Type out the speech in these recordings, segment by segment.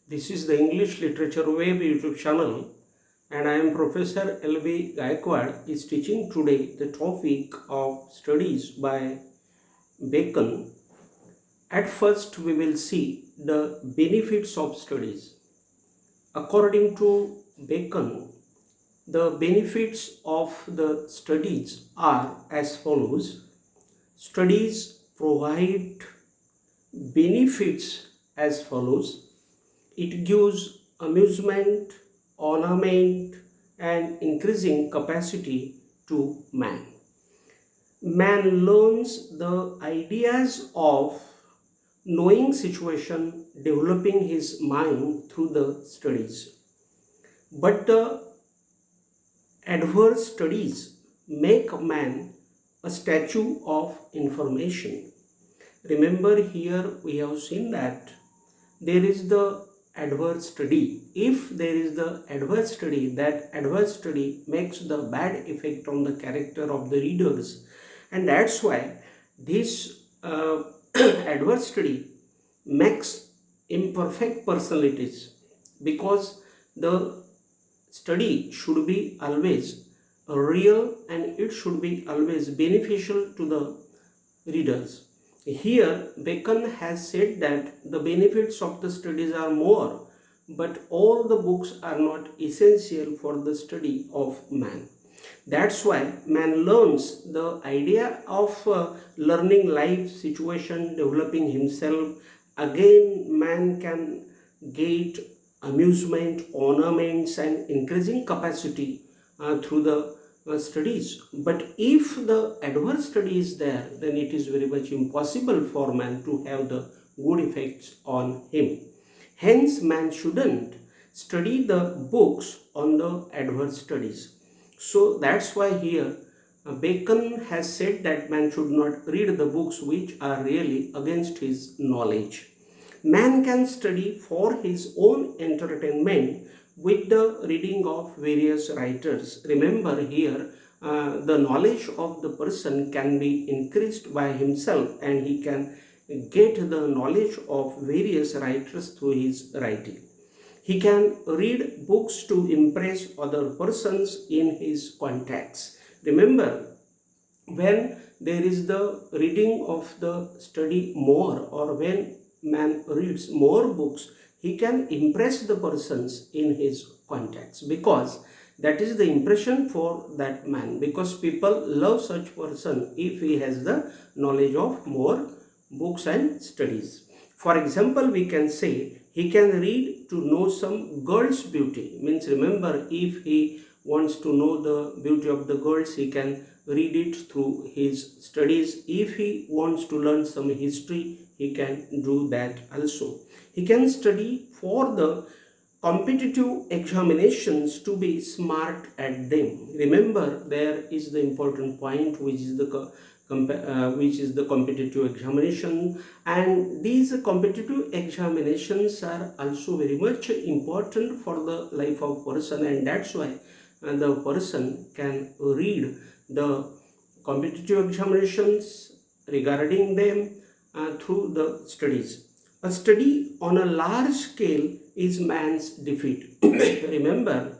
This is the English Literature Web YouTube channel, and I am Prof.L.B.Gayakawad is teaching today the topic of studies by Bacon. At first we will see the benefits of studies. According to Bacon, the benefits of the studies are as follows. Studies provide benefits as follows. It gives amusement, ornament, and increasing capacity to man. Man learns the ideas of knowing situation, developing his mind through the studies. But the adverse studies make man a statue of information. Remember, here we have seen that there is the adverse study. If there is the adverse study, that adverse study makes the bad effect on the character of the readers, and that's why this adverse study makes imperfect personalities, because the study should be always real and it should be always beneficial to the readers. Here Bacon has said that the benefits of the studies are more, but all the books are not essential for the study of man. That's why man learns the idea of learning life situation, developing himself. Again, man can get amusement, ornaments, and increasing capacity through the studies. But if the adverse study is there, then it is very much impossible for man to have the good effects on him. Hence, man shouldn't study the books on the adverse studies. So that's why here Bacon has said that man should not read the books which are really against his knowledge. Man can study for his own entertainment with the reading of various writers. Remember, here the knowledge of the person can be increased by himself, and he can get the knowledge of various writers through his writing. He can read books to impress other persons in his contacts. Remember, when there is the reading of the study more, or when man reads more books, he can impress the persons in his contacts, because that is the impression for that man, because people love such person if he has the knowledge of more books and studies. For example, we can say he can read to know some girl's beauty. Means, remember, if he wants to know the beauty of the girls, he can read it through his studies. If he wants to learn some history, he can do that also. He can study for the competitive examinations to be smart at them. Remember, there is the important point, which is the competitive examination, and these competitive examinations are also very much important for the life of person, and that's why the person can read the competitive examinations regarding them through the studies. A study on a large scale is man's defeat. Remember,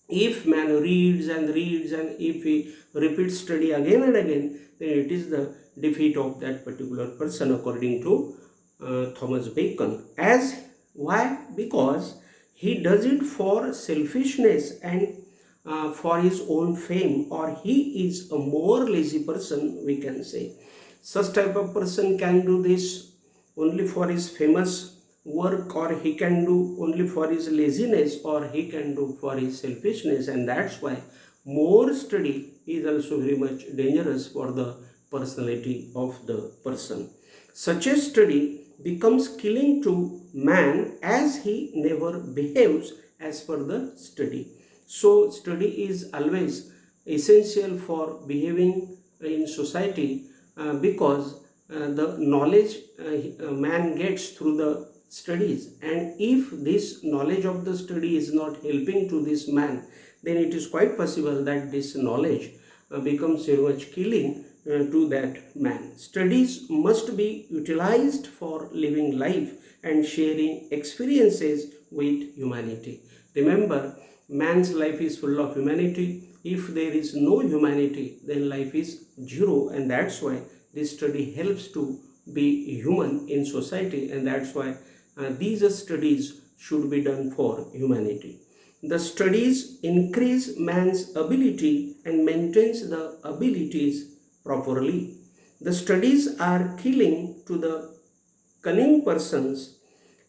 if man reads and reads, and if he repeats study again and again, then it is the defeat of that particular person, according to Thomas Bacon. Why? Because he does it for selfishness and for his own fame, or he is a more lazy person, we can say. Such type of person can do this only for his famous work, or he can do only for his laziness, or he can do for his selfishness, and that's why more study is also very much dangerous for the personality of the person. Such a study becomes killing to man, as he never behaves as per the study. So study is always essential for behaving in society, because the knowledge man gets through the studies, and if this knowledge of the study is not helping to this man, then it is quite possible that this knowledge becomes very much killing to that man. Studies must be utilized for living life, and sharing experiences with humanity. Remember, man's life is full of humanity. If there is no humanity, then life is zero, and that's why this study helps to be human in society, and that's why these studies should be done for humanity. The studies increase man's ability and maintains the abilities properly. The studies are killing to the cunning persons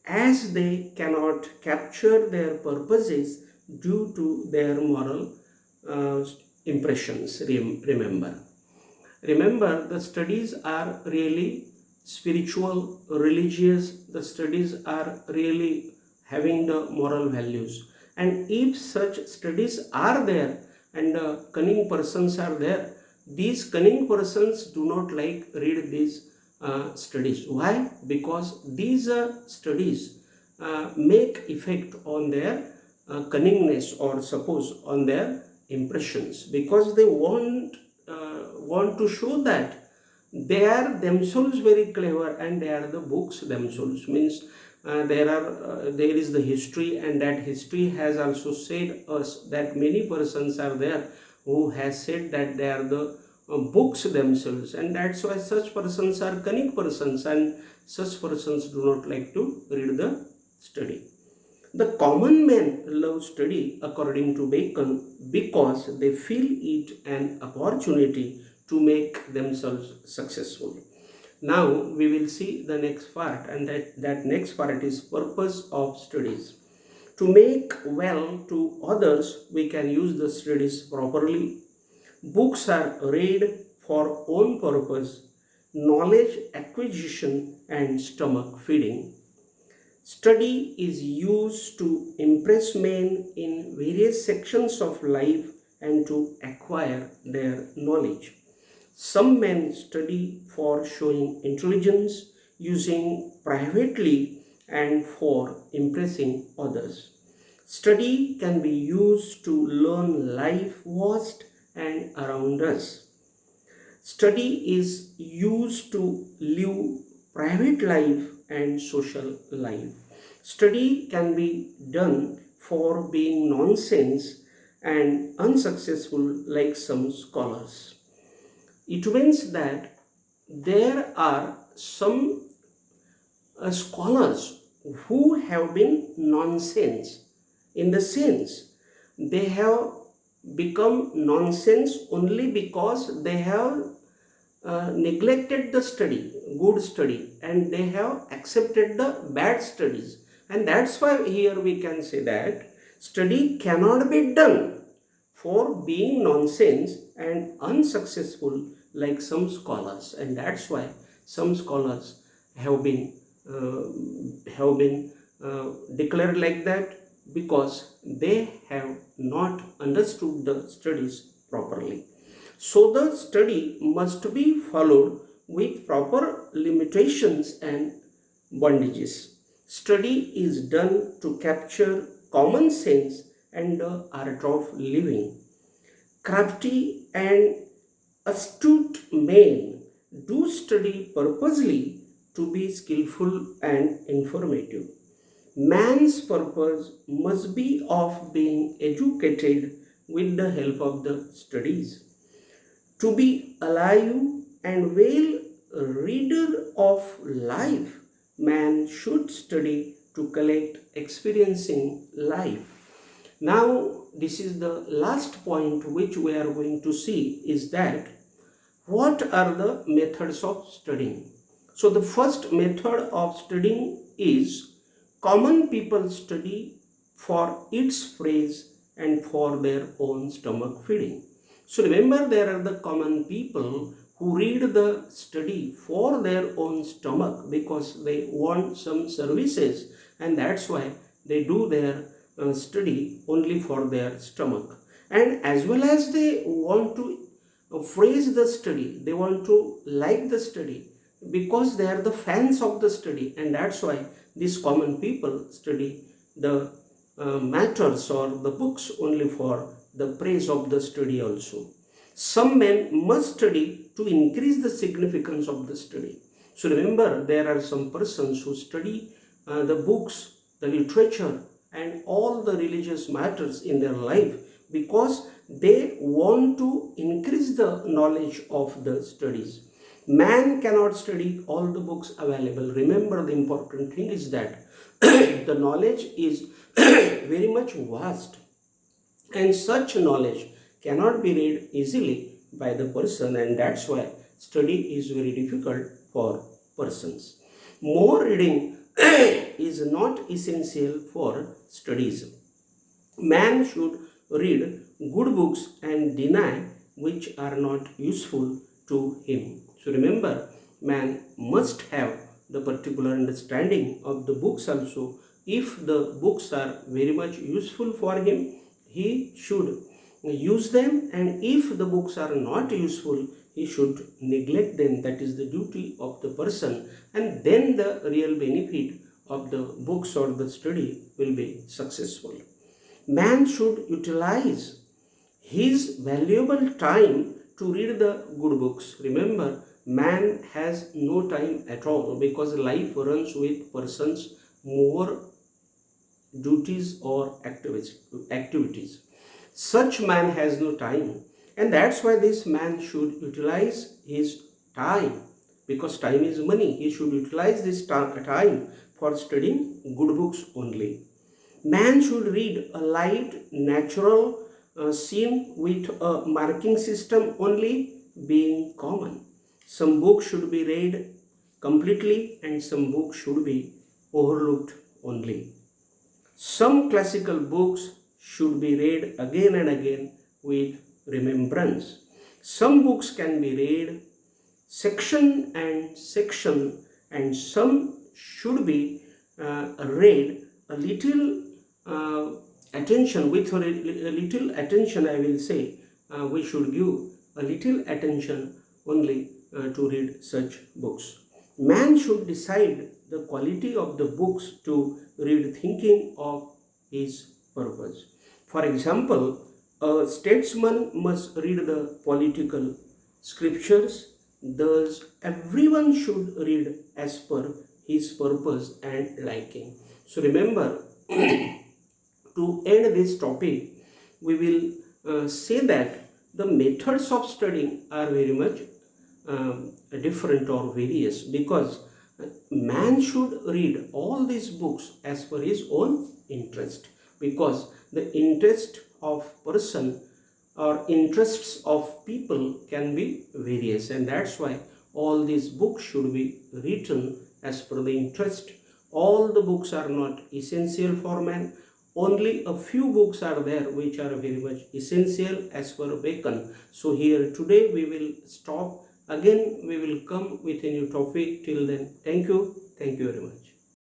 as they cannot capture their purposes due to their moral uh, impressions. Remember, the studies are really spiritual, religious. The studies are really having the moral values. And if such studies are there and cunning persons are there, these cunning persons do not like read these studies. Why? Because these studies make effect on their cunningness, or suppose on their impressions, because they want to show that they are themselves very clever, and they are the books themselves. Means there is the history, and that history has also said us that many persons are there who has said that they are the books themselves, and that's why such persons are cunning persons, and such persons do not like to read the study. The common men love study according to Bacon because they feel it an opportunity to make themselves successful. Now we will see the next part, and that next part is purpose of studies. To make well to others, we can use the studies properly. Books are read for own purpose, knowledge acquisition and stomach feeding. Study is used to impress men in various sections of life and to acquire their knowledge. Some men study for showing intelligence, using privately, and for impressing others. Study can be used to learn life vast and around us. Study is used to live private life and social life. Study can be done for being nonsense and unsuccessful, like some scholars. It means that there are some scholars who have been nonsense, in the sense they have become nonsense only because they have neglected the study, good study, and they have accepted the bad studies. And that's why here we can say that study cannot be done for being nonsense and unsuccessful, like some scholars. And that's why some scholars have been declared like that, because they have not understood the studies properly. So the study must be followed with proper limitations and bondages. Study is done to capture common sense and the art of living. Crafty and astute men do study purposely to be skillful and informative. Man's purpose must be of being educated with the help of the studies. To be alive and well reader of life, man should study to collect experiencing life. Now, this is the last point which we are going to see, is that what are the methods of studying? So the first method of studying is common people study for its praise and for their own stomach feeding. So remember, there are the common people who read the study for their own stomach because they want some services, and that's why they do their study only for their stomach. And as well as they want to phrase the study, they want to like the study because they are the fans of the study, and that's why these common people study the matters or the books only for the praise of the study also. Some men must study to increase the significance of the study. So remember, there are some persons who study the books, the literature, and all the religious matters in their life, because they want to increase the knowledge of the studies. Man cannot study all the books available. Remember, the important thing is that the knowledge is very much vast, and such knowledge cannot be read easily by the person, and that's why study is very difficult for persons. More reading is not essential for studies. Man should read good books and deny which are not useful to him. So remember, man must have the particular understanding of the books also. If the books are very much useful for him, he should use them, and if the books are not useful, he should neglect them. That is the duty of the person, and then the real benefit of the books or the study will be successful. Man should utilize his valuable time to read the good books. Remember, man has no time at all, because life runs with persons more duties or activities. Such man has no time, and that's why this man should utilize his time, because time is money. He should utilize this time for studying good books only. Man should read a light, natural scene with a marking system only, being common. Some books should be read completely, and some books should be overlooked only. Some classical books should be read again and again with remembrance. Some books can be read section, and some should be read a little attention. With a little attention, I will say, we should give a little attention only to read such books. Man should decide the quality of the books to read, thinking of his purpose. For example, a statesman must read the political scriptures. Thus, everyone should read as per his purpose and liking. So remember, to end this topic, we will say that the methods of studying are very much different or various, because man should read all these books as per his own interest, because the interest of person or interests of people can be various, and that's why all these books should be written as per the interest. All the books are not essential for man. Only a few books are there which are very much essential as per Bacon. So here today we will stop. Again we will come with a new topic. Till then, thank you very much.